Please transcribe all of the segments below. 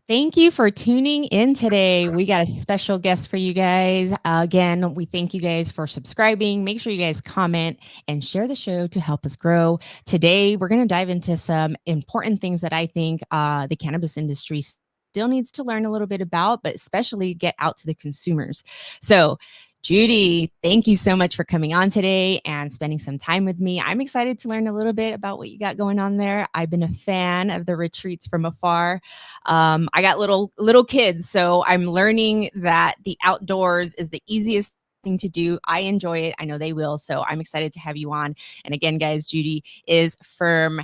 Thank you for tuning in today. We got a special guest for you guys. Again, we thank you guys for subscribing. Make sure you guys comment and share the show to help us grow. Today, we're going to dive into some important things that I think the cannabis industry still needs to learn a little bit about, but especially get out to the consumers. So, Judi, thank you so much for coming on today and spending some time with me. I'm excited to learn a little bit about what you got going on there. I've been a fan of the retreats from afar. I got little kids, so I'm learning that the outdoors is the easiest thing to do. I enjoy it. I know they will. So I'm excited to have you on. And again, guys, Judi is from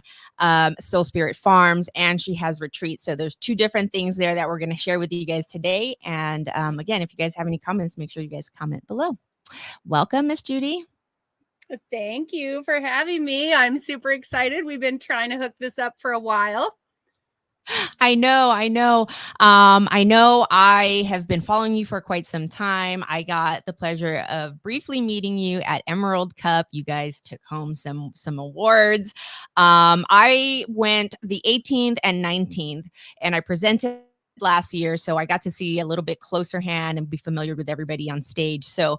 Soul Spirit Farms, and she has retreats. So there's two different things there that we're going to share with you guys today. And again, if you guys have any comments, make sure you guys comment below. Welcome, Miss Judi. Thank you for having me. I'm super excited. We've been trying to hook this up for a while. I know. I know I have been following you for quite some time. I got the pleasure of briefly meeting you at Emerald Cup. You guys took home some awards. I went the 18th and 19th, and I presented last year, so I got to see a little bit closer hand and be familiar with everybody on stage. So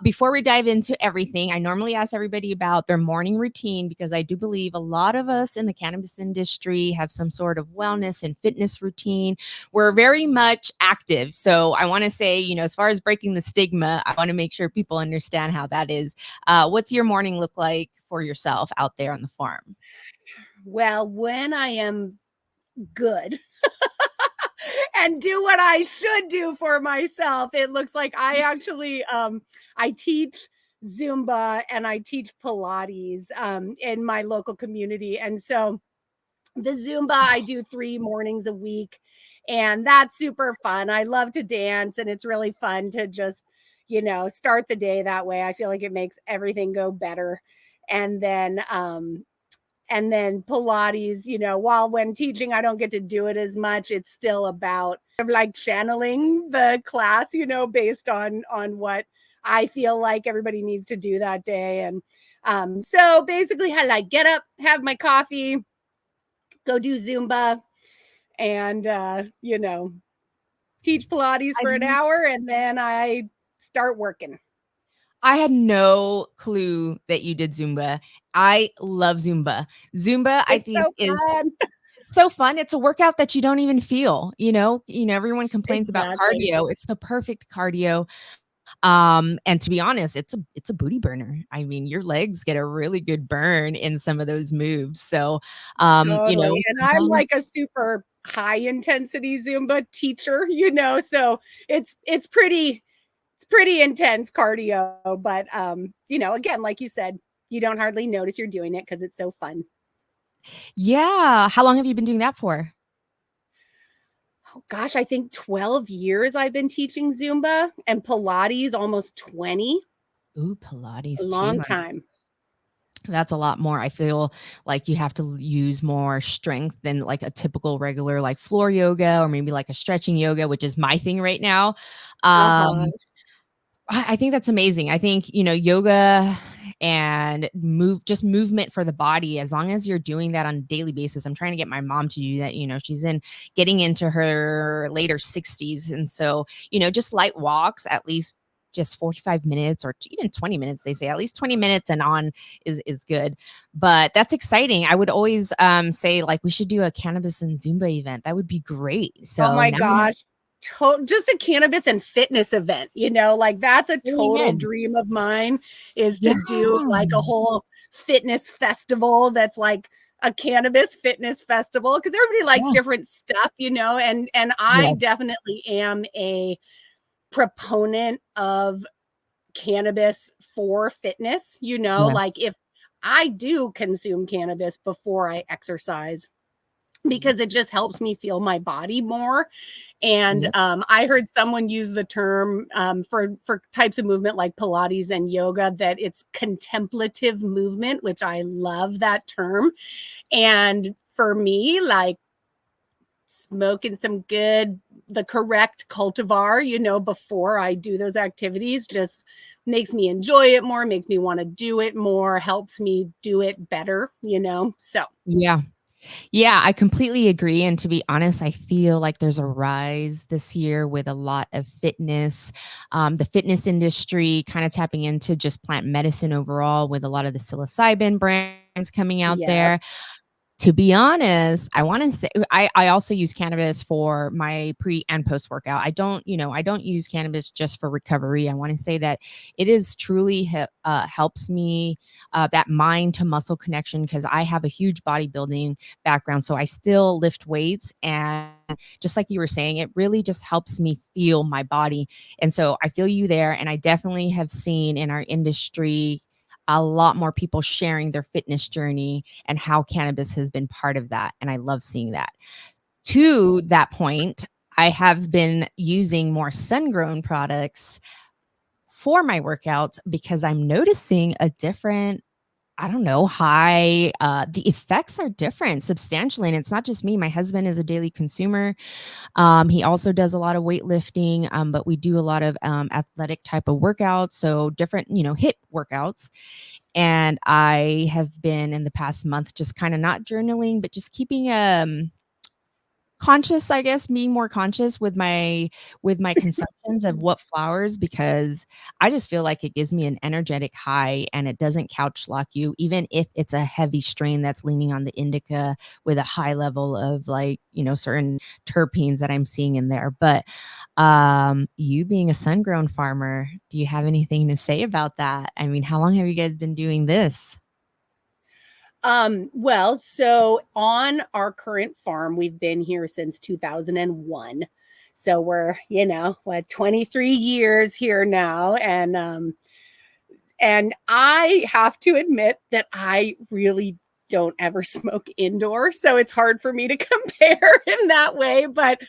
before we dive into everything, I normally ask everybody about their morning routine, because I do believe a lot of us in the cannabis industry have some sort of wellness and fitness routine. We're very much active. So I want to say, as far as breaking the stigma, I want to make sure people understand how that is. What's your morning look like for yourself out there on the farm? Well, when I am good and do what I should do for myself, it looks like I actually I teach Zumba and I teach Pilates in my local community. And so the Zumba, I do 3 mornings a week, and that's super fun. I love to dance, and it's really fun to just, start the day that way. I feel like it makes everything go better. And then Pilates, while when teaching, I don't get to do it as much. It's still about like channeling the class, based on what I feel like everybody needs to do that day. And so basically, I like get up, have my coffee, go do Zumba, and teach Pilates for an hour, and then I start working. I had no clue that you did Zumba. I love Zumba. Zumba, I It's think, so is fun. so fun. It's a workout that you don't even feel. Everyone complains about Exactly. cardio. It's the perfect cardio. And to be honest, it's a booty burner. I mean, your legs get a really good burn in some of those moves. So, Totally. And I'm like sometimes a super high intensity Zumba teacher, so it's pretty intense cardio, but again, like you said, you don't hardly notice you're doing it because it's so fun. yeah. How long have you been doing that for? Oh gosh, I think 12 years I've been teaching Zumba, and Pilates almost 20. Ooh, A Pilates too. long time. That's a lot more. I feel like you have to use more strength than like a typical regular like floor yoga, or maybe like a stretching yoga, which is my thing right now. Uh-huh. I think that's amazing. I think, yoga and movement for the body, as long as you're doing that on a daily basis. I'm trying to get my mom to do that. She's getting into her later 60s. And so, just light walks, at least just 45 minutes or even 20 minutes, they say at least 20 minutes and on is good. But that's exciting. I would always say like we should do a cannabis and Zumba event. That would be great. Oh So my now gosh. Just a cannabis and fitness event, like that's a total amen. dream of mine, is Yeah. to do like a whole fitness festival that's like a cannabis fitness festival, because everybody likes Yeah. different stuff, and I Yes. definitely am a proponent of cannabis for fitness, like Yes. if I do consume cannabis before I exercise, Mhm. because it just helps me feel my body more. And Yep. I heard someone use the term for types of movement like Pilates and yoga, that it's contemplative movement, which I love that term. And for me, like smoking the correct cultivar, before I do those activities, just makes me enjoy it more, makes me want to do it more, helps me do it better. So Yeah. Yeah, I completely agree. And to be honest, I feel like there's a rise this year with a lot of fitness, the fitness industry kind of tapping into just plant medicine overall with a lot of the psilocybin brands coming out Yeah. there. To be honest, I want to say I also use cannabis for my pre and post workout. I don't use cannabis just for recovery. I want to say that it is truly helps me that mind to muscle connection because I have a huge bodybuilding background. So I still lift weights, and just like you were saying, it really just helps me feel my body. And so I feel you there. And I definitely have seen in our industry a lot more people sharing their fitness journey and how cannabis has been part of that. And I love seeing that. To that point, I have been using more sun-grown products for my workouts because I'm noticing a different, I don't know, the effects are different substantially. And it's not just me. My husband is a daily consumer. He also does a lot of weightlifting, but we do a lot of athletic type of workouts. So different, hip workouts. And I have been in the past month just kind of not journaling, but just keeping conscious, I guess, being more conscious with my consumptions of what flowers, because I just feel like it gives me an energetic high and it doesn't couch lock you, even if it's a heavy strain that's leaning on the indica with a high level of like, certain terpenes that I'm seeing in there. But you being a sun-grown farmer, do you have anything to say about that? I mean, how long have you guys been doing this? Well, so on our current farm, we've been here since 2001. So we're, 23 years here now. And I have to admit that I really don't ever smoke indoor. So it's hard for me to compare in that way. But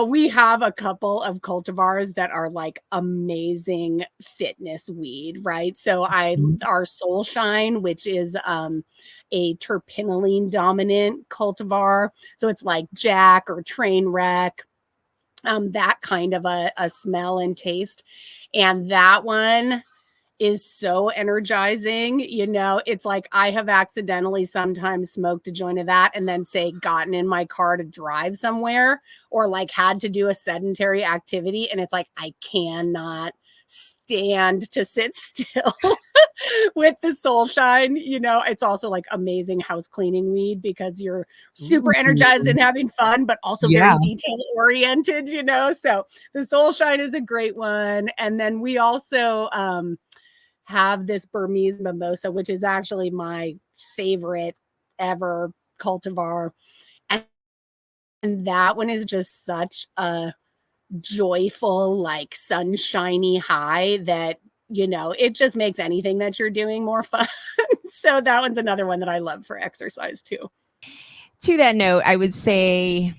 we have a couple of cultivars that are like amazing fitness weed, right? So Mhm. our Soul Shine, which is a terpinolene dominant cultivar. So it's like Jack or Trainwreck, that kind of a smell and taste. And that one is so energizing. It's like I have accidentally sometimes smoked a joint of that and then say gotten in my car to drive somewhere or like had to do a sedentary activity. And it's like, I cannot stand to sit still with the Soul Shine. It's also like amazing house cleaning weed because you're super energized Ooh. and having fun, but also Yeah. very detail oriented. So the Soul Shine is a great one. And then we also, have this Burmese mimosa, which is actually my favorite ever cultivar. And that one is just such a joyful, like sunshiny high that, it just makes anything that you're doing more fun. So that one's another one that I love for exercise too. To that note, I would say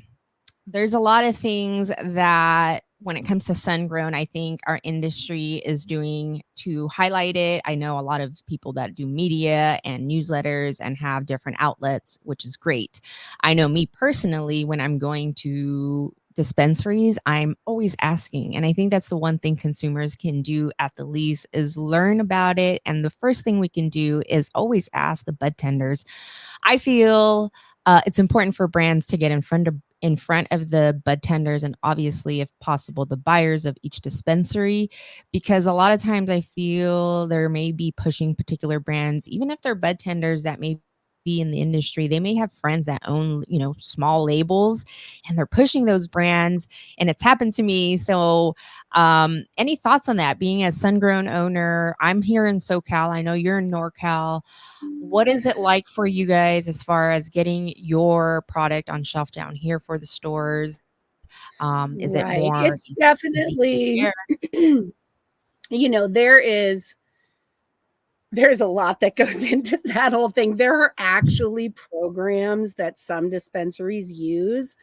there's a lot of things that when it comes to sun grown, I think our industry is doing to highlight it. I know a lot of people that do media and newsletters and have different outlets, which is great. I know me personally, when I'm going to dispensaries, I'm always asking. And I think that's the one thing consumers can do at the least is learn about it. And the first thing we can do is always ask the bud tenders. I feel it's important for brands to get in front of the bud tenders and obviously if possible the buyers of each dispensary, because a lot of times I feel there may be pushing particular brands even if they're bud tenders that may be in the industry. They may have friends that own small labels and they're pushing those brands, and it's happened to me. So any thoughts on that, being a sun-grown owner? I'm here in SoCal, I know you're in NorCal. What is it like for you guys as far as getting your product on shelf down here for the stores? Is it Right. more It's easy to definitely, share? there is there's a lot that goes into that whole thing. There are actually programs that some dispensaries use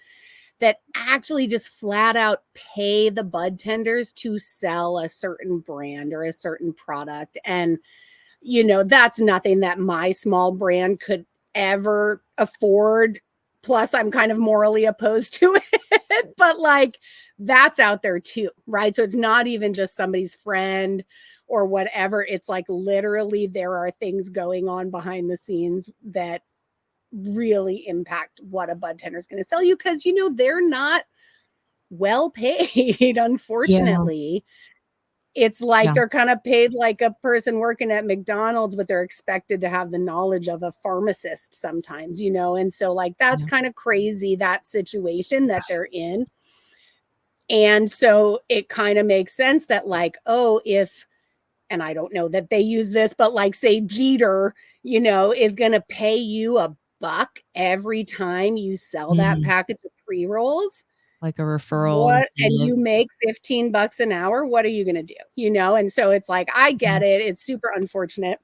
that actually just flat out pay the bud tenders to sell a certain brand or a certain product. And, that's nothing that my small brand could ever afford. Plus, I'm kind of morally opposed to it, but like that's out there too, right? So it's not even just somebody's friend or whatever. It's like literally there are things going on behind the scenes that really impact what a bud tender is going to sell you, because, you know, they're not well paid, unfortunately. It's like Yeah. they're kind of paid like a person working at McDonald's, but they're expected to have the knowledge of a pharmacist sometimes, you know? And so, like, that's Yeah. kind of crazy, that situation that they're in. And so it kind of makes sense that, like, oh, if, and I don't know that they use this, but like, say Jeter, you know, is going to pay you $1 every time you sell that Mhm. package of pre-rolls, Like a referral what, and incentive. you make $15 an hour, what are you going to do? You know? And so it's like, I get it. It's super unfortunate.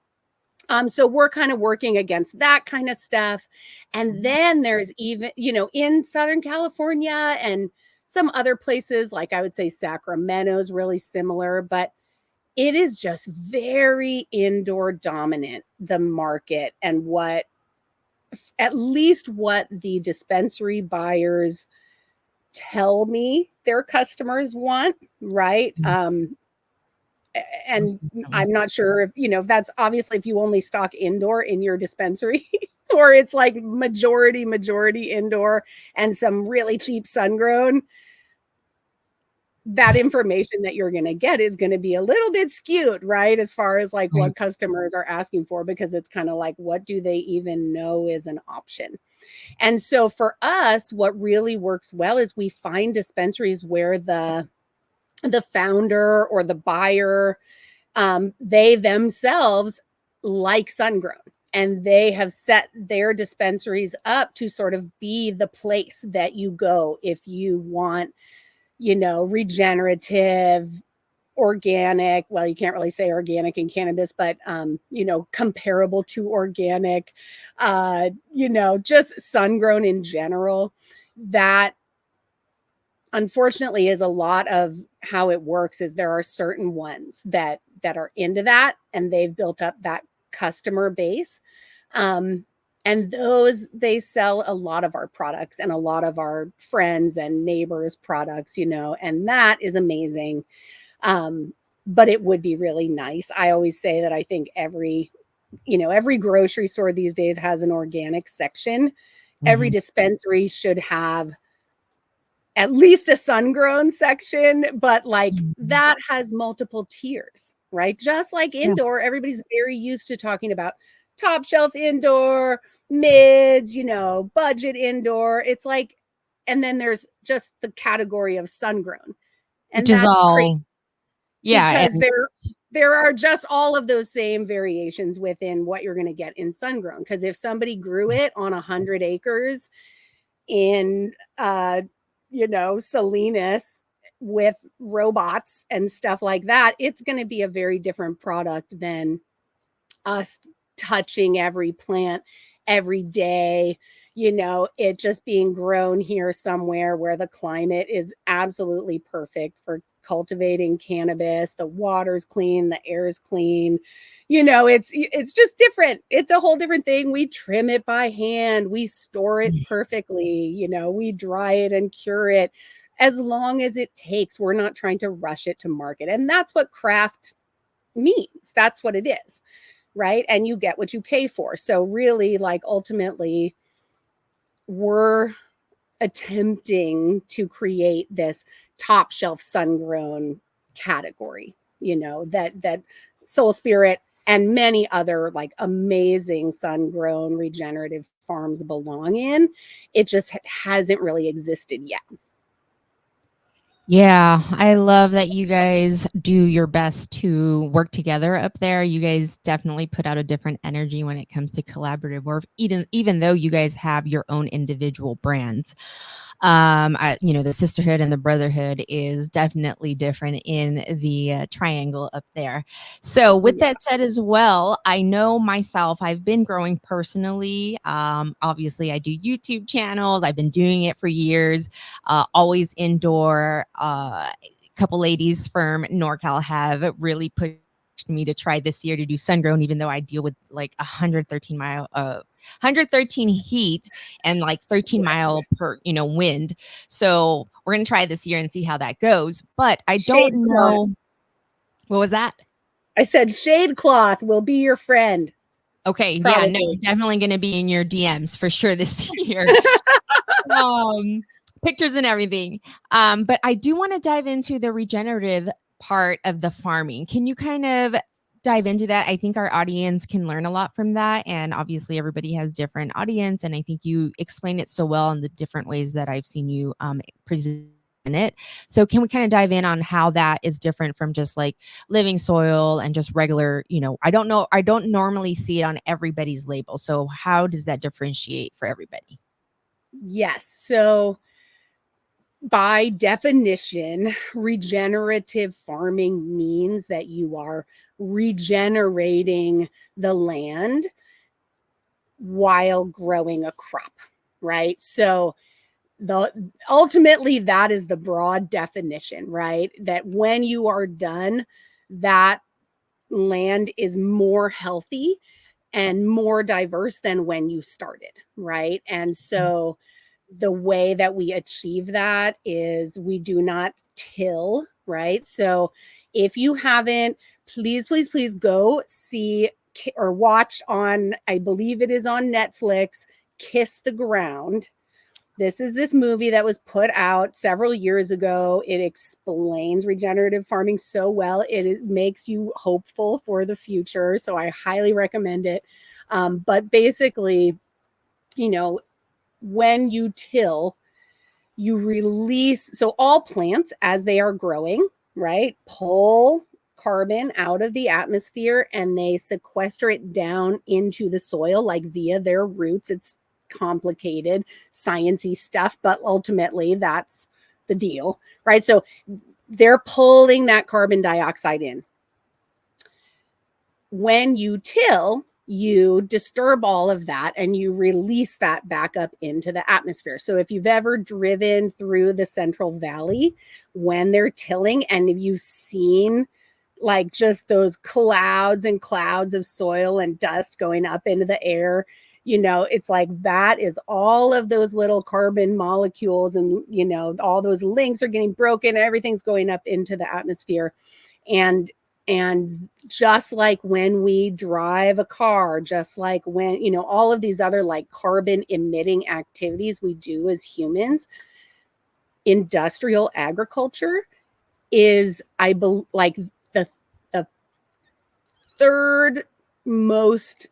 So we're kind of working against that kind of stuff. And then there's even, you know, in Southern California and some other places, like I would say Sacramento is really similar, but it is just very indoor dominant, the market, and what, at least what the dispensary buyers tell me their customers want, right? Yeah, And most definitely. I'm not sure if, you know, if that's obviously if you only stock indoor in your dispensary or it's like majority indoor and some really cheap sun grown, that information that you're going to get is going to be a little bit skewed, right? As far as like Right. what customers are asking for, because it's kind of like, what do they even know is an option? And so for us, what really works well is we find dispensaries where the founder or the buyer, they themselves like sun grown, and they have set their dispensaries up to sort of be the place that you go if you want, you know, regenerative, organic, well, you can't really say organic in cannabis, but you know, comparable to organic, you know, just sun grown in general. That unfortunately is a lot of how it works. Is there are certain ones that are into that, and they've built up that customer base, um and those, they sell a lot of our products and a lot of our friends and neighbors products, you know, and that is amazing. um but it would be really nice. I always say that I think every, you know, every grocery store these days has an organic section. Every Mhm. dispensary should have at least a sun grown section, but like Mhm. that has multiple tiers, right? Just like Yeah. indoor, everybody's very used to talking about top shelf indoor, mids, you know, budget indoor. It's like, and then there's just the category of sun grown. Which And is that's crazy, all, yeah, because and there are just all of those same variations within what you're going to get in sun grown. Because if somebody grew it on 100 acres in you know, Salinas with robots and stuff like that, it's going to be a very different product than us touching every plant every day, you know, it just being grown here somewhere where the climate is absolutely perfect for cultivating cannabis. The water's clean, the air's clean. You know, it's just different. It's a whole different thing. We trim it by hand, we store it perfectly, you know, we dry it and cure it as long as it takes. We're not trying to rush it to market. And that's what craft means. That's what it is, right? And you get what you pay for. So really, like, ultimately, we're attempting to create this top shelf sun grown category, you know, that Soul Spirit and many other like amazing sun grown regenerative farms belong in. It just hasn't really existed yet. yeah, I love that you guys do your best to work together up there. You guys definitely put out a different energy when it comes to collaborative work, even though you guys have your own individual brands. You know, the sisterhood and the brotherhood is definitely different in the triangle up there. So, with Yeah. that said, as well, I know myself, I've been growing personally. Obviously, I do YouTube channels, I've been doing it for years, always indoor. Couple ladies from NorCal have really pushed me to try this year to do sun grown, even though I deal with like 113 heat and like 13-mile per, you know, wind. So we're gonna try this year and see how that goes. But I don't Shade cloth. know. What was that? I said shade cloth will be your friend. Okay. Yeah, no, probably. definitely going to be in your DMs for sure this year. um, Pictures and everything. But I do want to dive into the regenerative part of the farming. Can you kind of dive into that? I think our audience can learn a lot from that. And obviously, everybody has different audience. And I think you explain it so well in the different ways that I've seen you present it. So can we kind of dive in on how that is different from just like living soil and just regular, I don't know, I don't normally see it on everybody's label. So how does that differentiate for everybody? Yes. So by definition, regenerative farming means that you are regenerating the land while growing a crop, right? So ultimately that is the broad definition, right? That when you are done, that land is more healthy and more diverse than when you started, right? And so the way that we achieve that is we do not till, right? So if you haven't, please go see or watch on, I believe it is on Netflix, Kiss the Ground. This movie that was put out several years ago. It explains regenerative farming so well. Makes you hopeful for the future. So I highly recommend it. But basically, when you till, you release. So all plants, as they are growing, right, pull carbon out of the atmosphere and they sequester it down into the soil, like via their roots. It's complicated, sciencey stuff, but ultimately that's the deal, right? So they're pulling that carbon dioxide in. When you till, you disturb all of that and you release that back up into the atmosphere. So if you've ever driven through the Central Valley when they're tilling, and if you've seen like just those clouds and clouds of soil and dust going up into the air, it's like that is all of those little carbon molecules, and all those links are getting broken, everything's going up into the atmosphere. And just like when we drive a car, just like when, all of these other like carbon emitting activities we do as humans, industrial agriculture is, I believe, like the third most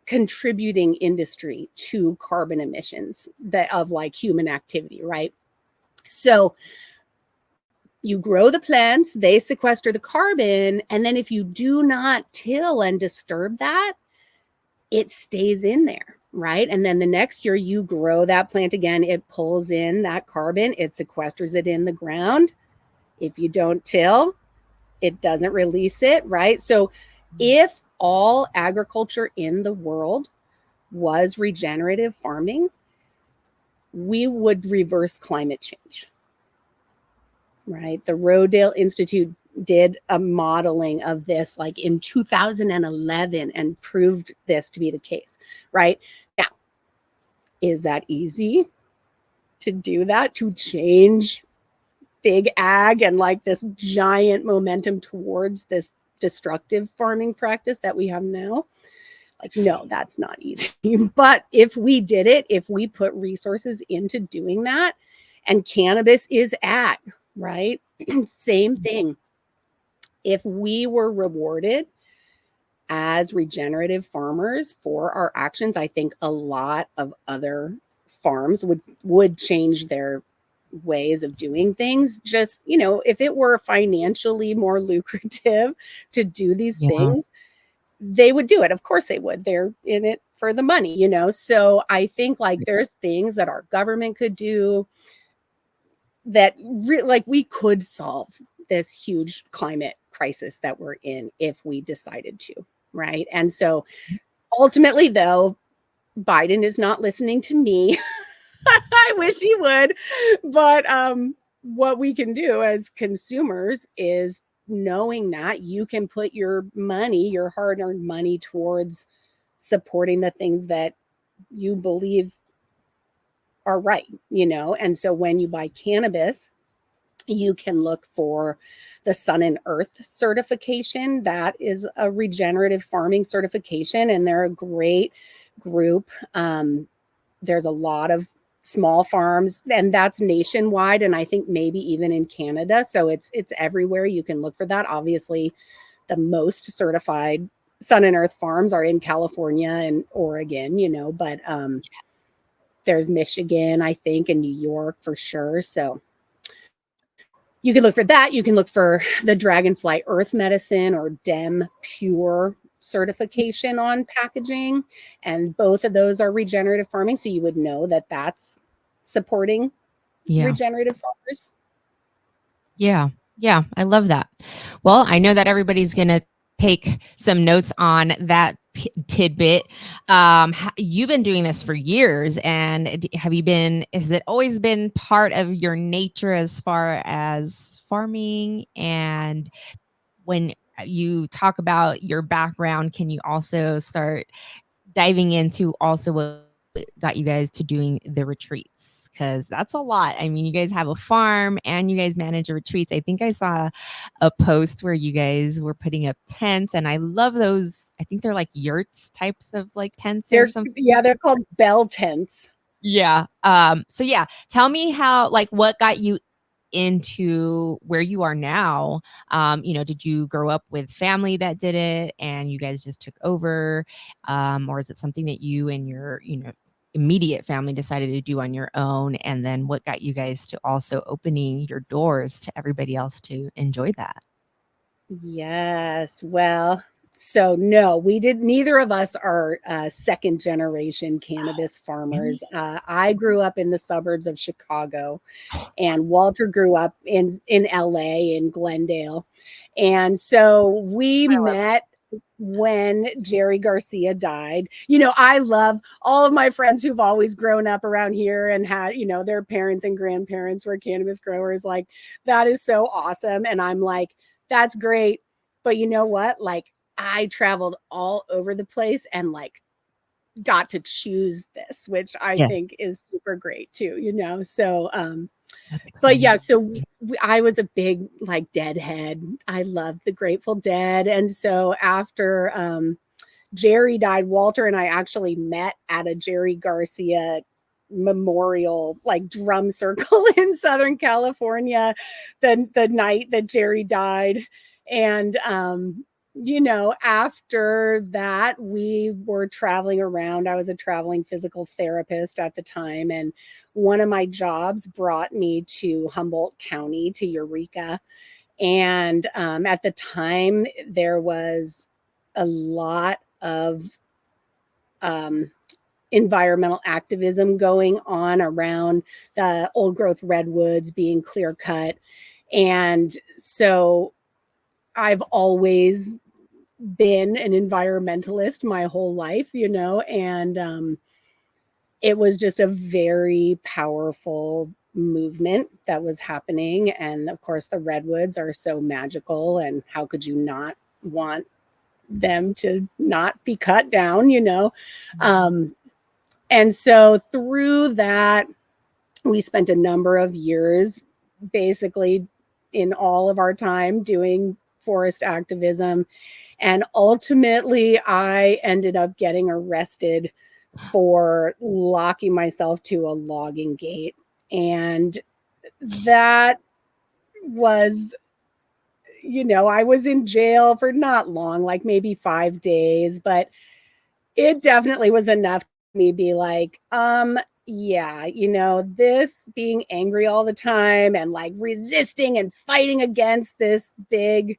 contributing industry to carbon emissions of like human activity, right? So you grow the plants, they sequester the carbon, and then if you do not till and disturb that, it stays in there, right? And then the next year you grow that plant again, it pulls in that carbon, it sequesters it in the ground. If you don't till, it doesn't release it, right? So if all agriculture in the world was regenerative farming, we would reverse climate change. Right. The Rodale Institute did a modeling of this like in 2011 and proved this to be the case. Right. Now, is that easy to do that, to change big ag and like this giant momentum towards this destructive farming practice that we have now? Like, no, that's not easy. But if we did it, if we put resources into doing that, and cannabis is ag, right? Same thing. If we were rewarded as regenerative farmers for our actions, I think a lot of other farms would change their ways of doing things. Just, if it were financially more lucrative to do these Yeah. things, they would do it. Of course they would. They're in it for the money, So I think like there's things that our government could do that like we could solve this huge climate crisis that we're in if we decided to, right? And so ultimately, though, Biden is not listening to me. I wish he would. But what we can do as consumers is knowing that you can put your money, your hard-earned money, towards supporting the things that you believe are right, And so when you buy cannabis, You can look for the Sun and Earth certification. That is a regenerative farming certification, and they're a great group. There's a lot of small farms, and that's nationwide, and I think maybe even in Canada. So it's everywhere. You can look for that. Obviously, the most certified Sun and Earth farms are in California and Oregon, but there's Michigan, I think, and New York for sure. So you can look for that. You can look for the Dragonfly Earth Medicine or DEM Pure certification on packaging. And both of those are regenerative farming. So you would know that that's supporting Yeah. regenerative farmers. Yeah. Yeah. I love that. Well, I know that everybody's going to take some notes on that tidbit. You've been doing this for years, and has it always been part of your nature as far as farming? And when you talk about your background, can you also start diving into also what got you guys to doing the retreats? Because that's a lot. I mean, you guys have a farm and you guys manage the retreats. I think I saw a post where you guys were putting up tents, and I love those. I think they're like yurts types of like tents or something. They're called bell tents. Yeah. So yeah, tell me what got you into where you are now. Did you grow up with family that did it and you guys just took over? Or is it something that you and your, immediate family decided to do on your own? And then what got you guys to also opening your doors to everybody else to enjoy that? Yes. Well, so no, we did. Neither of us are second generation cannabis farmers. Really? I grew up in the suburbs of Chicago, and Walter grew up in LA in Glendale. And so we I love met when Jerry Garcia died. I love all of my friends who've always grown up around here and had, their parents and grandparents were cannabis growers. Like, that is so awesome. And I'm like, that's great. But you know what? Like, I traveled all over the place and like got to choose this, which I Yes, think is super great too, So that's but yeah, exciting. so I was a big like Deadhead. I loved the Grateful Dead. And so after Jerry died, Walter and I actually met at a Jerry Garcia memorial like drum circle in Southern California the night that Jerry died. And after that, we were traveling around. I was a traveling physical therapist at the time, and one of my jobs brought me to Humboldt County, to Eureka. And at the time, there was a lot of um, environmental activism going on around the old growth redwoods being clear cut. And so I've always been an environmentalist my whole life, and it was just a very powerful movement that was happening. And of course, the redwoods are so magical, and how could you not want them to not be cut down? Um, and so through that, we spent a number of years basically in all of our time doing forest activism. And ultimately, I ended up getting arrested for locking myself to a logging gate. And that was, I was in jail for not long, like maybe 5 days, but it definitely was enough to me be like, yeah, this being angry all the time and like resisting and fighting against this big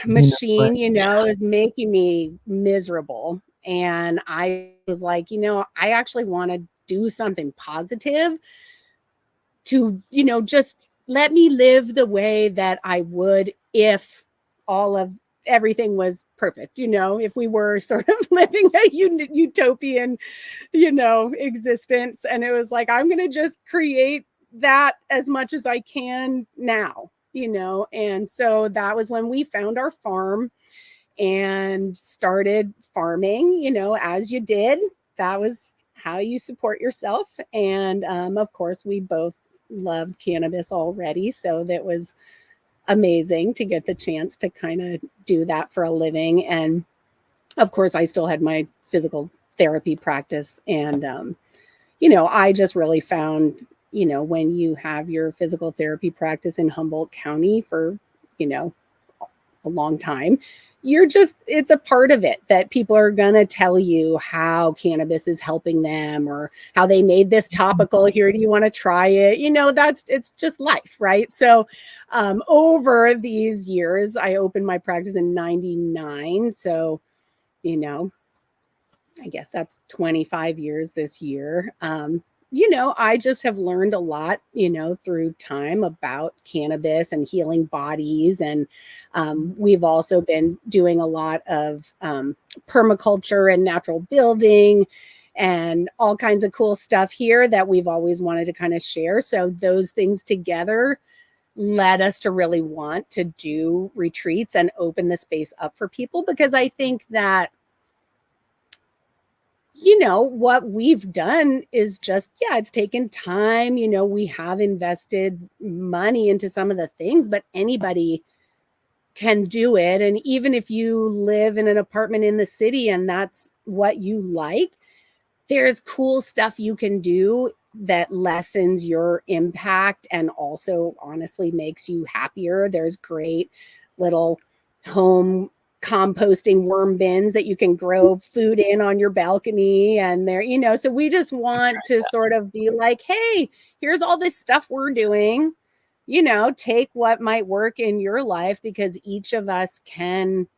machine, is making me miserable. And I was like, I actually want to do something positive to, just let me live the way that I would if all of everything was perfect, if we were sort of living a utopian, existence. And it was like, I'm going to just create that as much as I can now, and so that was when we found our farm and started farming, as you did. That was how you support yourself. And of course, we both loved cannabis already. So that was amazing to get the chance to kind of do that for a living. And of course, I still had my physical therapy practice. And, I just really found, when you have your physical therapy practice in Humboldt County for, you know, a long time, it's a part of it that people are going to tell you how cannabis is helping them or how they made this topical here. Do you want to try it? It's just life, right? So over these years, I opened my practice in 99. So, I guess that's 25 years this year. I just have learned a lot, through time about cannabis and healing bodies. And we've also been doing a lot of permaculture and natural building and all kinds of cool stuff here that we've always wanted to kind of share. So those things together led us to really want to do retreats and open the space up for people, because I think that what we've done is just, yeah, it's taken time. We have invested money into some of the things, but anybody can do it. And even if you live in an apartment in the city and that's what you like, there's cool stuff you can do that lessens your impact and also honestly makes you happier. There's great little home composting worm bins that you can grow food in on your balcony. And so we just want to sort of be like, hey, here's all this stuff we're doing. Take what might work in your life, because each of us can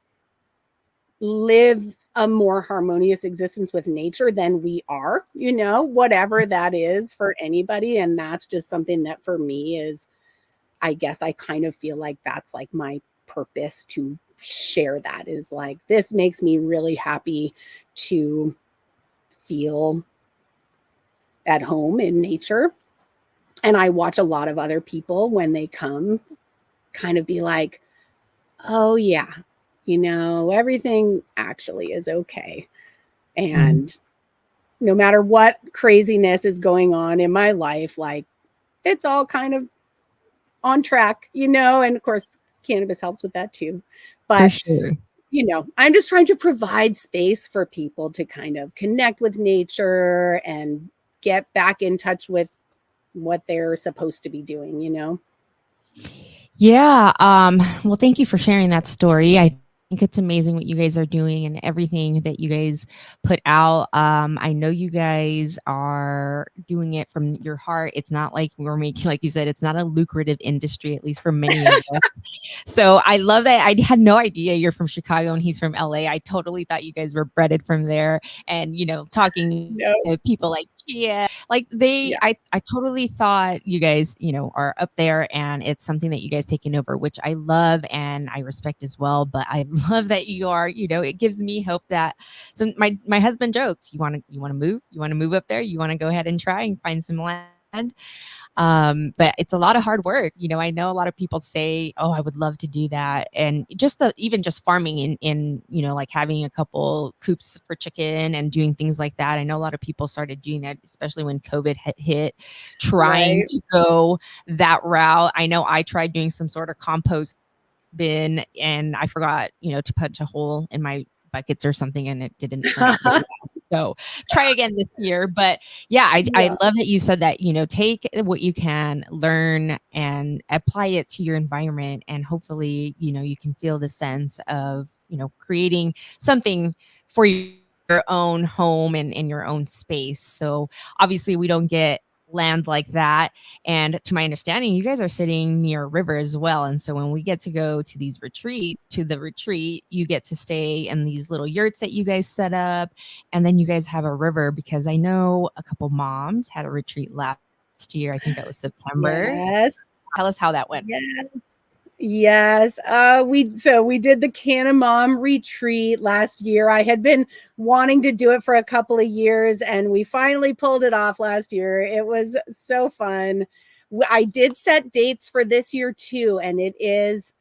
live a more harmonious existence with nature than we are, whatever that is for anybody. And that's just something that for me is, I guess I kind of feel like that's like my purpose to share. That is like, this makes me really happy to feel at home in nature. And I watch a lot of other people when they come kind of be like, oh yeah, everything actually is okay. And no matter what craziness is going on in my life, like it's all kind of on track, and of course cannabis helps with that too. But For sure. I'm just trying to provide space for people to kind of connect with nature and get back in touch with what they're supposed to be doing. Yeah. Well, thank you for sharing that story. I think it's amazing what you guys are doing and everything that you guys put out. I know you guys are doing it from your heart. It's not like we're making, like you said, it's not a lucrative industry, at least for many of us. So I love that. I had no idea you're from Chicago and he's from LA. I totally thought you guys were breaded from there. And, talking No. to people like Chia, like Yeah. I totally thought you guys, are up there, and it's something that you guys taken over, which I love and I respect as well. But I love that you are, it gives me hope that my husband jokes, you want to move up there, you want to go ahead and try and find some land. But it's a lot of hard work. I know a lot of people say, oh, I would love to do that. And even just farming in, like having a couple coops for chicken and doing things like that. I know a lot of people started doing that, especially when COVID hit, trying Right. to go that route. I know I tried doing some sort of compost bin and I forgot, to punch a hole in my buckets or something, and it didn't turn out very well. So try again this year. But yeah, I love that you said that, take what you can learn and apply it to your environment. And hopefully, you can feel the sense of, creating something for your own home and in your own space. So obviously we don't get land like that. And to my understanding, you guys are sitting near a river as well. And so when we get to go to the retreat, you get to stay in these little yurts that you guys set up. And then you guys have a river, because I know a couple moms had a retreat last year. I think that was September. Yes. Tell us how that went. Yes. We did the Canna Mom retreat last year. I had been wanting to do it for a couple of years, and we finally pulled it off last year. It was so fun. I did set dates for this year too, and it is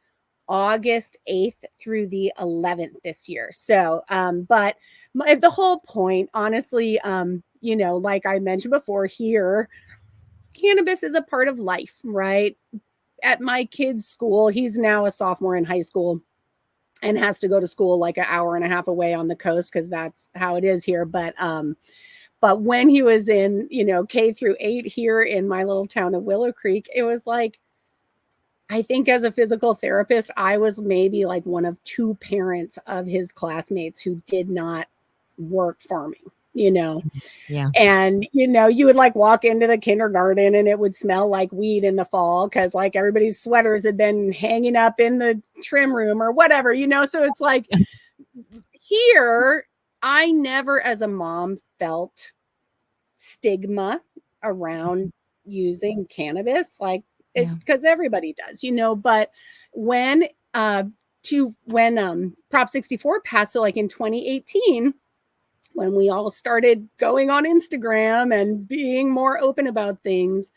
August 8th through the 11th this year. So, but the whole point, honestly, like I mentioned before, here cannabis is a part of life, right? At my kid's school, he's now a sophomore in high school and has to go to school like an hour and a half away on the coast because that's how it is here. But when he was in, K-8 here in my little town of Willow Creek, it was like, I think as a physical therapist, I was maybe like one of 2 parents of his classmates who did not work farming, Yeah. And, you would like walk into the kindergarten and it would smell like weed in the fall because like everybody's sweaters had been hanging up in the trim room or whatever, So it's like here, I never as a mom felt stigma around using cannabis, like because everybody does, but when Prop 64 passed, so like in 2018, when we all started going on Instagram and being more open about things,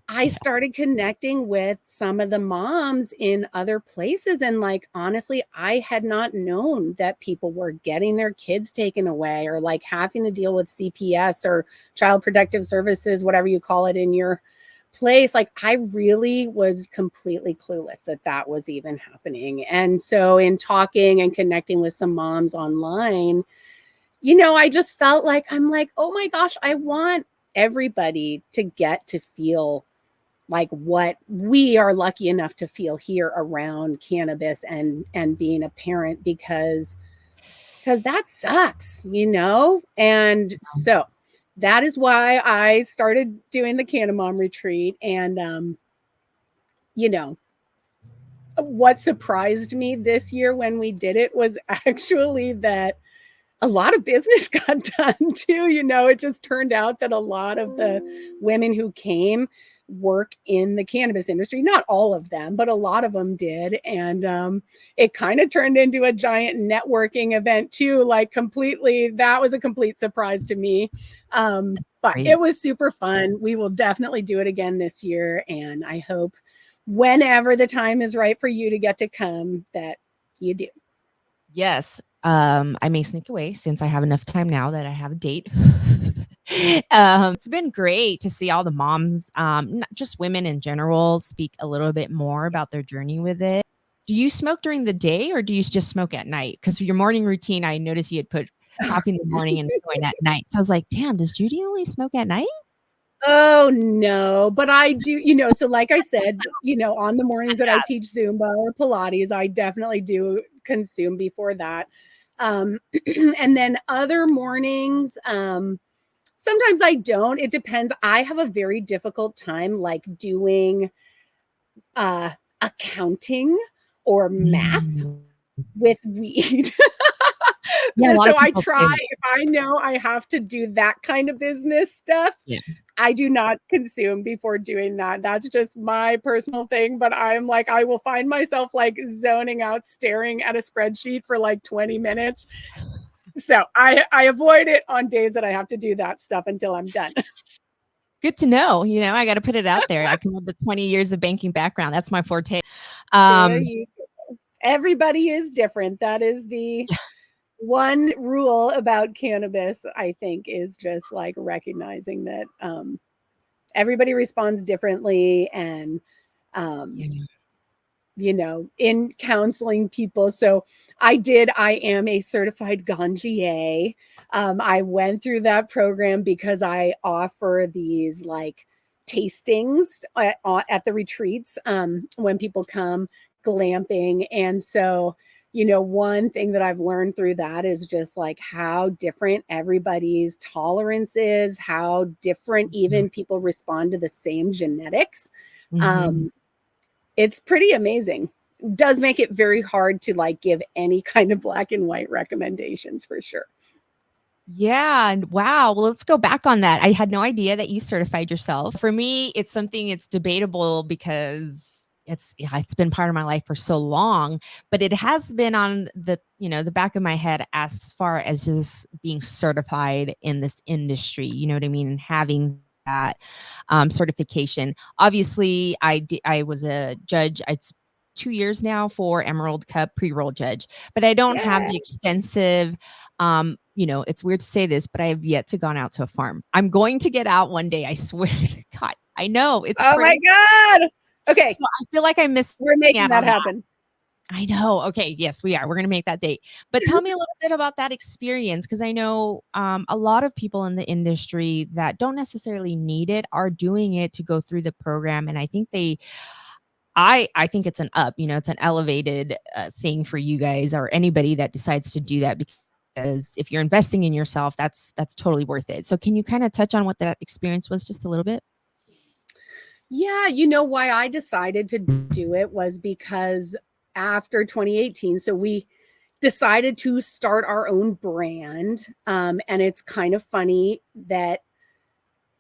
I started connecting with some of the moms in other places. And like, honestly, I had not known that people were getting their kids taken away or like having to deal with CPS or Child Protective Services, whatever you call it in your place. Like, I really was completely clueless that that was even happening. And so in talking and connecting with some moms online, I just felt like, I'm like, oh my gosh, I want everybody to get to feel like what we are lucky enough to feel here around cannabis and being a parent, because that sucks, And so that is why I started doing the Canamom retreat. And what surprised me this year when we did it was actually that a lot of business got done too. It just turned out that a lot of the women who came work in the cannabis industry. Not all of them, but a lot of them did. And it kind of turned into a giant networking event too. Like completely, that was a complete surprise to me. But it was super fun. We will definitely do it again this year. And I hope whenever the time is right for you to get to come, that you do. Yes. I may sneak away since I have enough time now that I have a date. It's been great to see all the moms, not just women in general, speak a little bit more about their journey with it. Do you smoke during the day or do you just smoke at night? Because your morning routine, I noticed you had put coffee in the morning and going at night. So I was like, damn, does Judi only smoke at night? Oh no, but I do, so like I said, on the mornings that I teach Zumba or Pilates, I definitely do consume before that. And then other mornings, sometimes I don't. It depends. I have a very difficult time like doing accounting or math with weed. Yeah, So I try, if I know I have to do that kind of business stuff, I do not consume before doing that. That's just my personal thing. But I'm like, I will find myself like zoning out, staring at a spreadsheet for like 20 minutes. So I avoid it on days that I have to do that stuff until I'm done. Good to know. I got to put it out there. I come with the 20 years of banking background. That's my forte. There you go. Everybody is different. That is the one rule about cannabis, I think, is just like recognizing that everybody responds differently. And in counseling people. So I am a certified ganjier. I went through that program because I offer these like tastings at the retreats when people come glamping. And so, one thing that I've learned through that is just like how different everybody's tolerance is, how different even people respond to the same genetics. It's pretty amazing. It does make it very hard to like give any kind of black and white recommendations for sure. Yeah. Wow. Well, let's go back on that. I had no idea that you certified yourself. For me, it's something it's debatable because it's been part of my life for so long, but it has been on the back of my head as far as just being certified in this industry. You know what I mean? And having that certification. Obviously, I was a judge. It's 2 years now for Emerald Cup pre-roll judge, but I don't have the extensive It's weird to say this, but I have yet to gone out to a farm. I'm going to get out one day. I swear to God. I know it's Oh my crazy. God. Okay. So I feel like I missed We're making out that on that. happen. I know. Okay. Yes, we are. We're going to make that date. But tell me a little bit about that experience, because I know a lot of people in the industry that don't necessarily need it are doing it to go through the program. And I think I think it's an up, it's an elevated thing for you guys or anybody that decides to do that, because if you're investing in yourself, that's totally worth it. So can you kind of touch on what that experience was just a little bit? Yeah, why I decided to do it was because after 2018, so we decided to start our own brand. And it's kind of funny that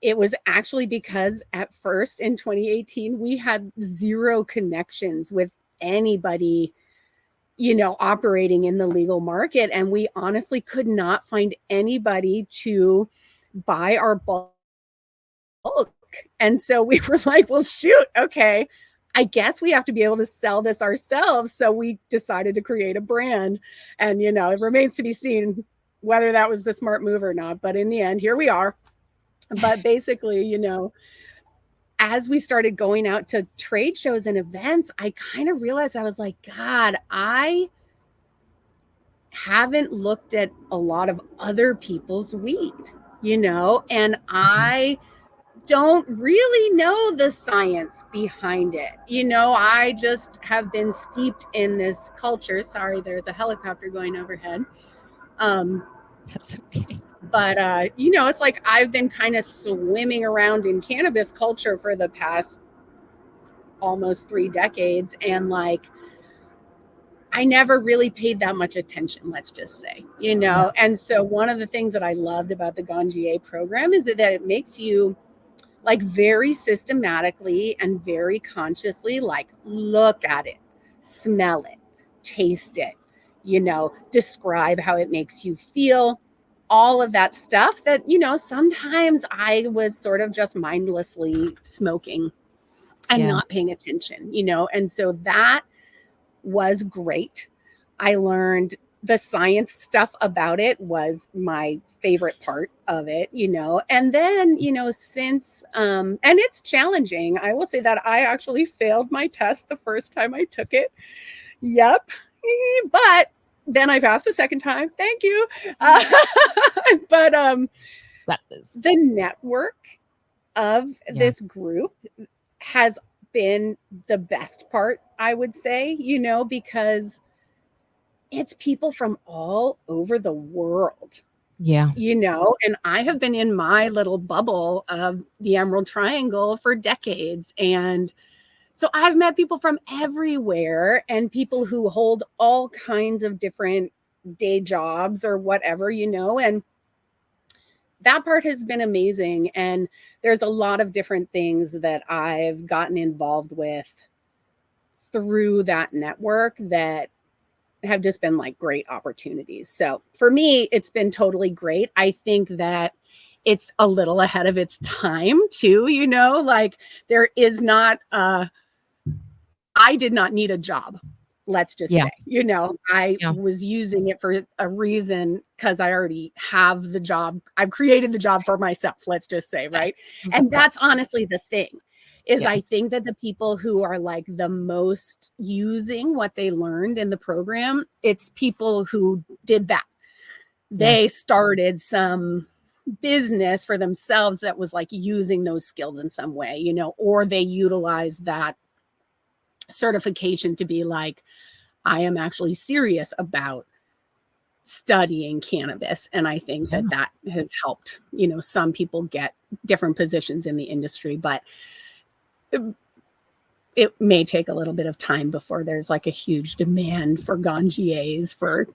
it was actually because at first in 2018, we had zero connections with anybody, operating in the legal market. And we honestly could not find anybody to buy our bulk. And so we were like, well, shoot, okay, I guess we have to be able to sell this ourselves. So we decided to create a brand. And, it remains to be seen whether that was the smart move or not. But in the end, here we are. But basically, as we started going out to trade shows and events, I kind of realized, I was like, God, I haven't looked at a lot of other people's weed, and I don't really know the science behind it. I just have been steeped in this culture. Sorry, there's a helicopter going overhead. That's okay. But it's like I've been kind of swimming around in cannabis culture for the past almost 3 decades, and like I never really paid that much attention, let's just say, Yeah. And so one of the things that I loved about the Ganjier program is that it makes you like very systematically and very consciously like look at it, smell it, taste it, describe how it makes you feel, all of that stuff that, sometimes I was sort of just mindlessly smoking and Yeah. not paying attention, and so that was great. I learned the science stuff about it was my favorite part of it, and then, since, and it's challenging. I will say that I actually failed my test the first time I took it. Yep. But then I passed the second time. Thank you. But the network of this group has been the best part, I would say, because it's people from all over the world. Yeah. And I have been in my little bubble of the Emerald Triangle for decades. And so I've met people from everywhere and people who hold all kinds of different day jobs or whatever, and that part has been amazing. And there's a lot of different things that I've gotten involved with through that network that have just been like great opportunities. So for me, it's been totally great. I think that it's a little ahead of its time too, like there is not, I did not need a job. Let's just Yeah. say, I Yeah. was using it for a reason because I already have the job. I've created the job for myself, let's just say, right? And that's honestly the thing is I think that the people who are like the most using what they learned in the program, it's people who did that. They started some business for themselves that was like using those skills in some way, or they utilized that certification to be like, I am actually serious about studying cannabis. And I think that that has helped, some people get different positions in the industry, but it may take a little bit of time before there's like a huge demand for ganjiers for,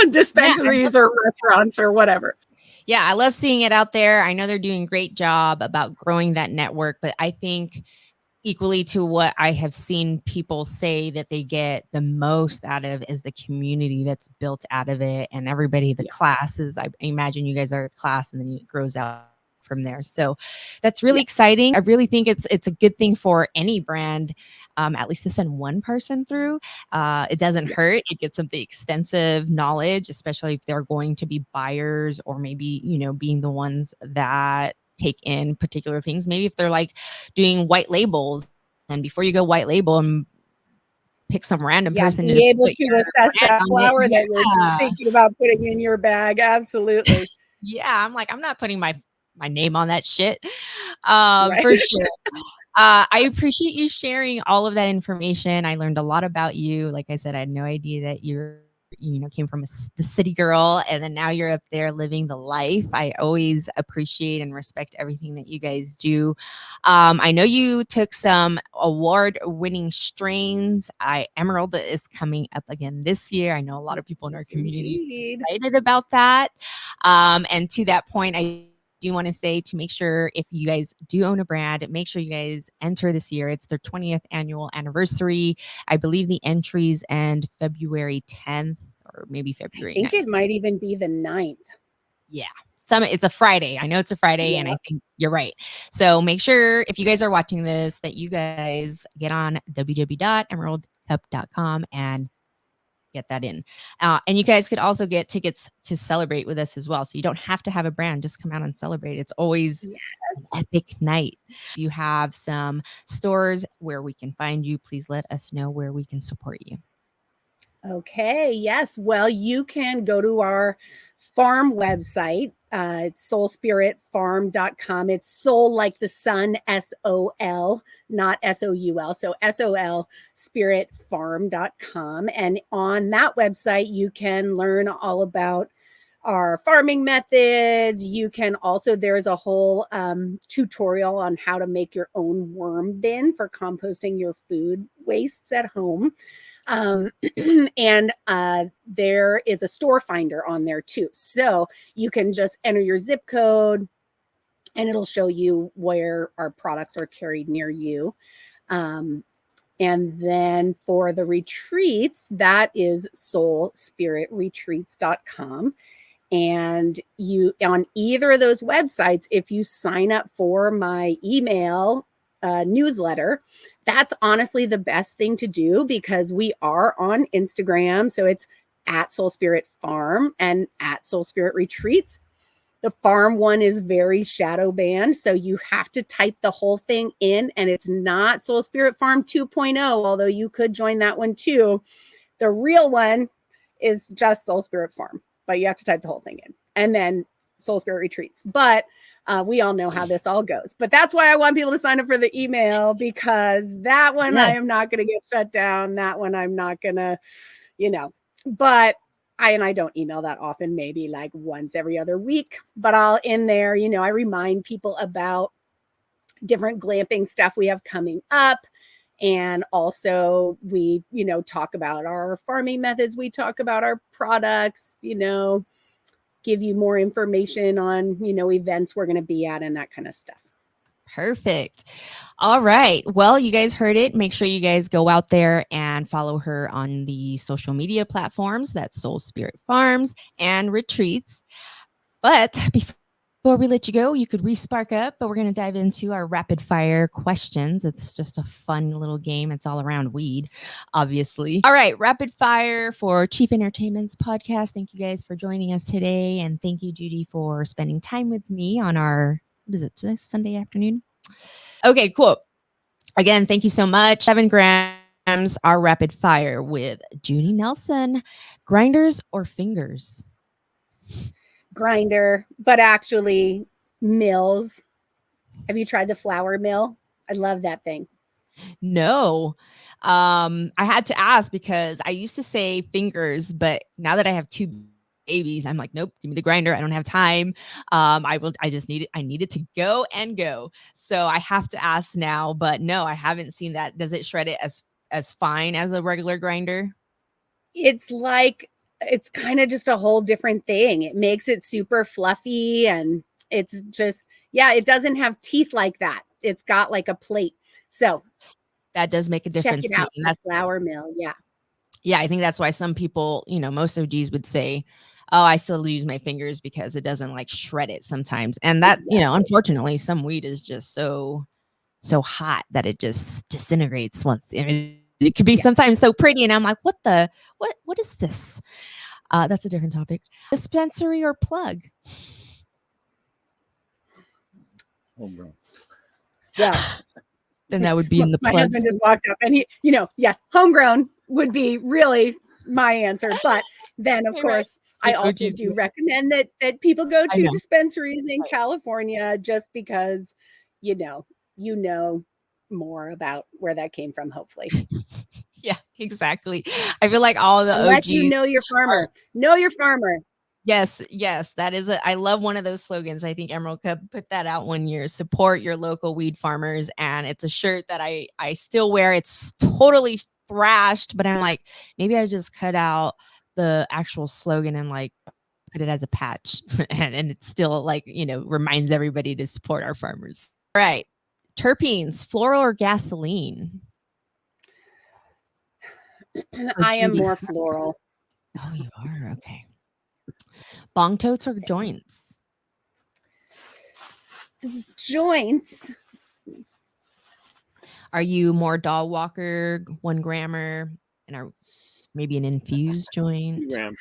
dispensaries or restaurants or whatever. Yeah, I love seeing it out there. I know they're doing a great job about growing that network, but I think equally to what I have seen people say that they get the most out of is the community that's built out of it and everybody, the classes. I imagine you guys are a class and then it grows out from there. So that's really Yeah. exciting. I really think it's a good thing for any brand, at least to send one person through. It doesn't Yeah. hurt. It gets some the extensive knowledge, especially if they're going to be buyers or maybe, being the ones that take in particular things. Maybe if they're like doing white labels, and before you go white label and pick some random Yeah, person to be able put to your assess brand that on it. flower that you're Yeah. thinking about putting in your bag. Absolutely. Yeah. I'm like, I'm not putting my name on that shit. Right. For sure. I appreciate you sharing all of that information. I learned a lot about you. Like I said, I had no idea that came from the city girl, and then now you're up there living the life. I always appreciate and respect everything that you guys do. I know you took some award-winning strains. Emerald is coming up again this year. I know a lot of people in our Yes, community is indeed. excited about that. And to that point, I do want to say to make sure if you guys do own a brand, make sure you guys enter this year. It's their 20th annual anniversary. I believe the entries end February 10th or maybe I February think 9th. it might even be the 9th. Yeah. It's a Friday. I know it's a Friday, and Yeah. I think you're right. So make sure if you guys are watching this that you guys get on www.emeraldcup.com and get that in. And you guys could also get tickets to celebrate with us as well. So you don't have to have a brand, just come out and celebrate. It's always Yes. an epic night. If you have some stores where we can find you, please let us know where we can support you. Okay, yes. Well, you can go to our farm website. It's soulspiritfarm.com. It's soul like the sun, SOL, not SOUL. So SOL spiritfarm.com. And on that website, you can learn all about our farming methods. You can also, there's a whole tutorial on how to make your own worm bin for composting your food wastes at home. Um, and there is a store finder on there too. So you can just enter your zip code and it'll show you where our products are carried near you. Um, and then for the retreats, that is soulspiritretreats.com. And you on either of those websites, if you sign up for my email newsletter, that's honestly the best thing to do because we are on Instagram. So it's at Soul Spirit Farm and at Soul Spirit Retreats. The farm one is very shadow banned. So you have to type the whole thing in, and it's not Soul Spirit Farm 2.0, although you could join that one too. The real one is just Soul Spirit Farm, but you have to type the whole thing in. And then Soul Spirit Retreats. But we all know how this all goes. But that's why I want people to sign up for the email, because that one I am not going to get shut down. That one I'm not going to, but I don't email that often, maybe like once every other week, but I'll in there, I remind people about different glamping stuff we have coming up. And also we, talk about our farming methods. We talk about our products, give you more information on, events we're going to be at and that kind of stuff. Perfect. All right. Well, you guys heard it. Make sure you guys go out there and follow her on the social media platforms. That's Soul Spirit Farms and Retreats. But before we let you go, you could re-spark up, but we're going to dive into our rapid fire questions. It's just a fun little game. It's all around weed, obviously. All right, rapid fire for Chief Entertainment's podcast. Thank you guys for joining us today. And thank you, Judi, for spending time with me on our, what is it, today, Sunday afternoon? Okay, cool. Again, thank you so much. 7 grams, our rapid fire with Judi Nelson. Grinders or fingers? Grinder, but actually mills. Have you tried the flour mill? I love that thing. No. I had to ask because I used to say fingers, but now that I have 2 babies, I'm like, nope, give me the grinder. I don't have time. I need it to go and go. So I have to ask now, but no, I haven't seen that. Does it shred it as fine as a regular grinder? It's kind of just a whole different thing. It makes it super fluffy, and it's just, it doesn't have teeth like that. It's got like a plate. So That does make a check difference it too. out. And The that's flour mill. Yeah. yeah, I think that's why some people, most OGs would say Oh, I still use my fingers because it doesn't like shred it sometimes. And that's, unfortunately, some weed is just so hot that it just disintegrates once. It could be sometimes so pretty, and I'm like, what is this? That's a different topic. Dispensary or plug? Homegrown. Well, then that would be in the my plug. husband just walked up and he, yes, homegrown would be really my answer. But then, of course, I also do recommend that people go to dispensaries in California just because, you know more about where that came from, hopefully. Yeah, exactly. I feel like all the Unless OGs you know your farmer. Know your farmer. Yes, that is I love one of those slogans. I think Emerald Cup put that out one year. Support your local weed farmers, and it's a shirt that I still wear. It's totally thrashed, but I'm like, maybe I just cut out the actual slogan and like put it as a patch, and it's still like reminds everybody to support our farmers. All right, terpenes, floral or gasoline? I am more floral. Oh, you are? Okay. Bong totes or joints? Joints. Are you more dog walker, 1 grammer, and are maybe an infused joint? 2 gram.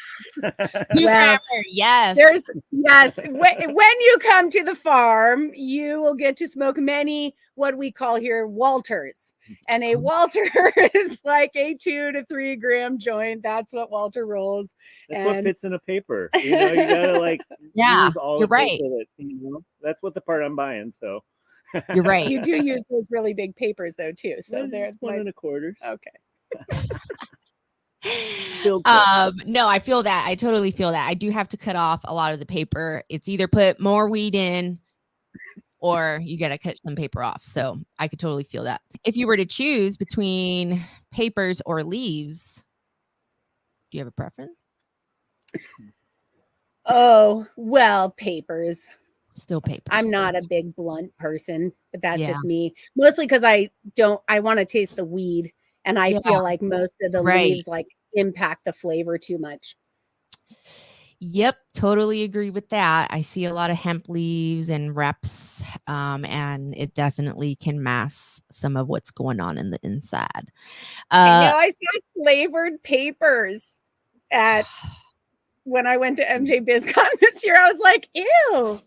2 grammer, yes. When you come to the farm, you will get to smoke many what we call here Walters. And a Walter is like a 2 to 3 gram joint. That's what Walter rolls. That's what fits in a paper. You gotta like use all you're the right. paper that, that's what the part I'm buying. So you're right. You do use those really big papers though too. So there's 1 1/4. Okay. No, I feel that. I totally feel that. I do have to cut off a lot of the paper. It's either put more weed in or you got to cut some paper off. So I could totally feel that. If you were to choose between papers or leaves, do you have a preference? Oh, well, papers. Still papers. I'm not a big blunt person, but that's just me. Mostly because I want to taste the weed. And I feel like most of the leaves like impact the flavor too much. Yep, totally agree with that. I see a lot of hemp leaves and reps, and it definitely can mask some of what's going on in the inside. I saw flavored papers when I went to MJ BizCon this year. I was like, ew.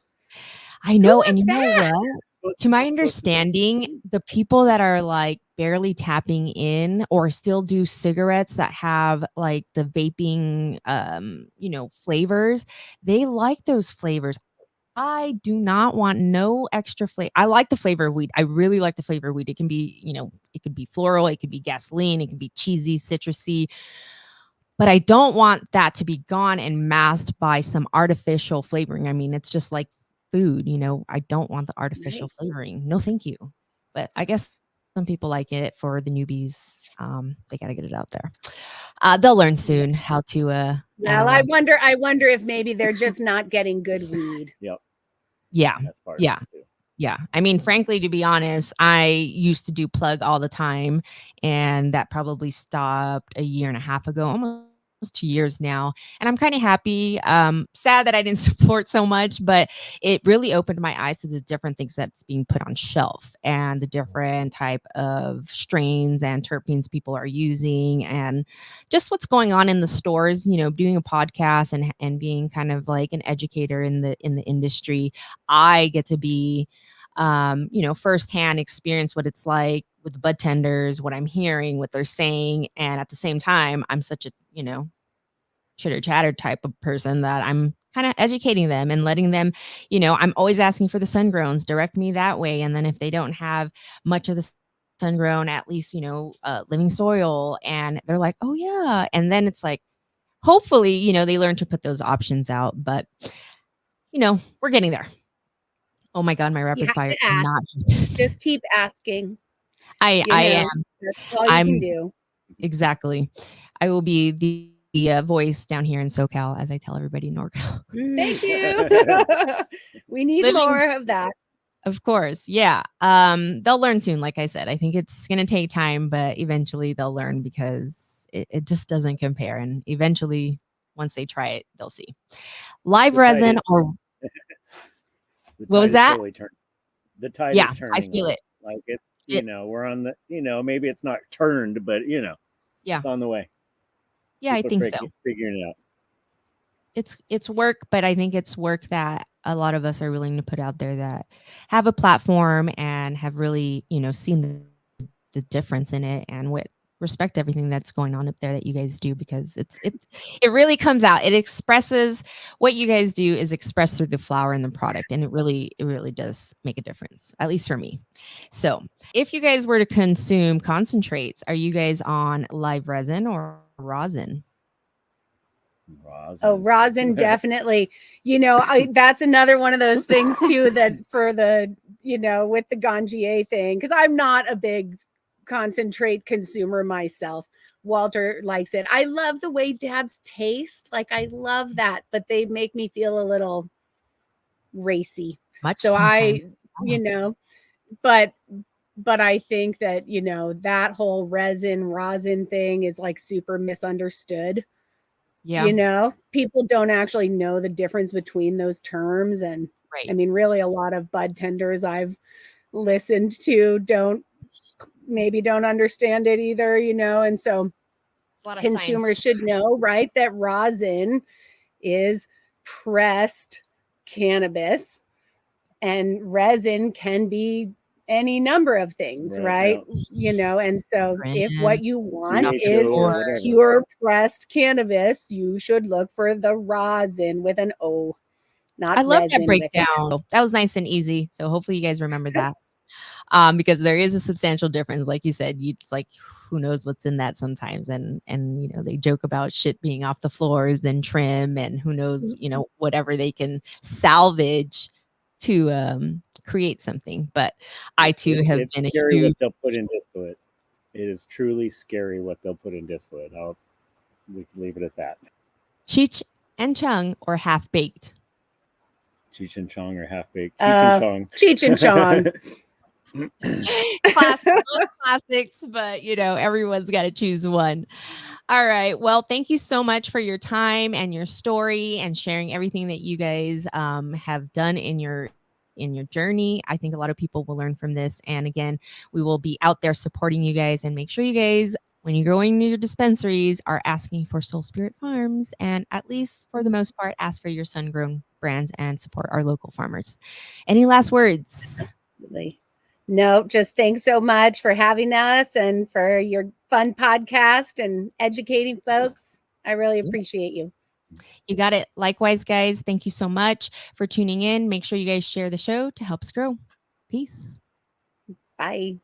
I know, and you know what? To my understanding, the people that are like barely tapping in or still do cigarettes that have like the vaping flavors, they like those flavors. I do not want no extra flavor. I like the flavor of weed. I really like the flavor of weed. It can be, it could be floral, it could be gasoline, it can be cheesy, citrusy. But I don't want that to be gone and masked by some artificial flavoring. I mean, it's just like food, I don't want the artificial flavoring. No, thank you. But I guess some people like it for the newbies. They got to get it out there. They'll learn soon how to. Well, I wonder if maybe they're just not getting good weed. Yep. Yeah. That's part yeah. of it too. Yeah. I mean, frankly, to be honest, I used to do plug all the time, and that probably stopped a year and a half ago, almost 2 years now. And I'm kind of happy. Sad that I didn't support so much, but it really opened my eyes to the different things that's being put on shelf and the different type of strains and terpenes people are using and just what's going on in the stores, doing a podcast and being kind of like an educator in the industry. I get to be firsthand experience what it's like with the bud tenders, what I'm hearing, what they're saying. And at the same time, I'm such a, chitter chatter type of person that I'm kind of educating them and letting them, I'm always asking for the sungrowns, direct me that way. And then if they don't have much of the sungrown, at least, living soil, and they're like, oh yeah. And then it's like, hopefully, they learn to put those options out, but we're getting there. Oh my God, my rapid fire cannot. Just keep asking. I am. That's all you can do. Exactly. I will be the voice down here in SoCal, as I tell everybody in NorCal. Thank you. We need more of that. Of course. Yeah. They'll learn soon. Like I said, I think it's going to take time, but eventually they'll learn because it just doesn't compare. And eventually once they try it, they'll see. Live The tide resin is- or The What was tide is that? Totally turning. The tide Yeah, is turning. I feel though. it. Like it's, It- we're on the, maybe it's not turned, but Yeah. it's on the way. Yeah, I People think so. figuring it out. It's work, but I think it's work that a lot of us are willing to put out there that have a platform and have really, seen the difference in it and respect everything that's going on up there that you guys do, because it really comes out. It expresses what you guys do is expressed through the flower and the product, and it really does make a difference, at least for me. So if you guys were to consume concentrates, are you guys on live resin or rosin? Rosin. Oh, rosin, definitely. That's another one of those things too, that for the, with the Ganjier thing, because I'm not a big concentrate consumer myself. Walter likes it. I love the way dabs taste. Like, I love that, but they make me feel a little racy. Much So sometimes. but I think that, that whole rosin thing is like super misunderstood. Yeah. People don't actually know the difference between those terms. And Right. I mean, really, a lot of bud tenders I've listened to don't understand it either, and so A lot of consumers science. should know, right, that rosin is pressed cannabis, and resin can be any number of things, right? And so if what you want DHO is or whatever. pure pressed cannabis, you should look for the rosin with an O, not I love resin that with an breakdown. That was nice and easy. So hopefully you guys remember that. Because there is a substantial difference. Like you said, it's like, who knows what's in that sometimes. And they joke about shit being off the floors and trim, and who knows, whatever they can salvage to create something. But I too have It's been a scary huge what they'll put in distillate. It is truly scary what they'll put in distillate. We can leave it at that. Cheech and Chung or half baked. Cheech and Chong or half baked. Cheech and Chong. Cheech and Chong. Both classics, but everyone's got to choose one. All right. Well, thank you so much for your time and your story and sharing everything that you guys have done in your journey. I think a lot of people will learn from this. And again, we will be out there supporting you guys, and make sure you guys, when you're going to your dispensaries, are asking for Soul Spirit Farms, and at least for the most part, ask for your Sungrown brands and support our local farmers. Any last words? No, just thanks so much for having us and for your fun podcast and educating folks. I really appreciate you. You got it. Likewise, guys, thank you so much for tuning in. Make sure you guys share the show to help us grow. Peace. Bye.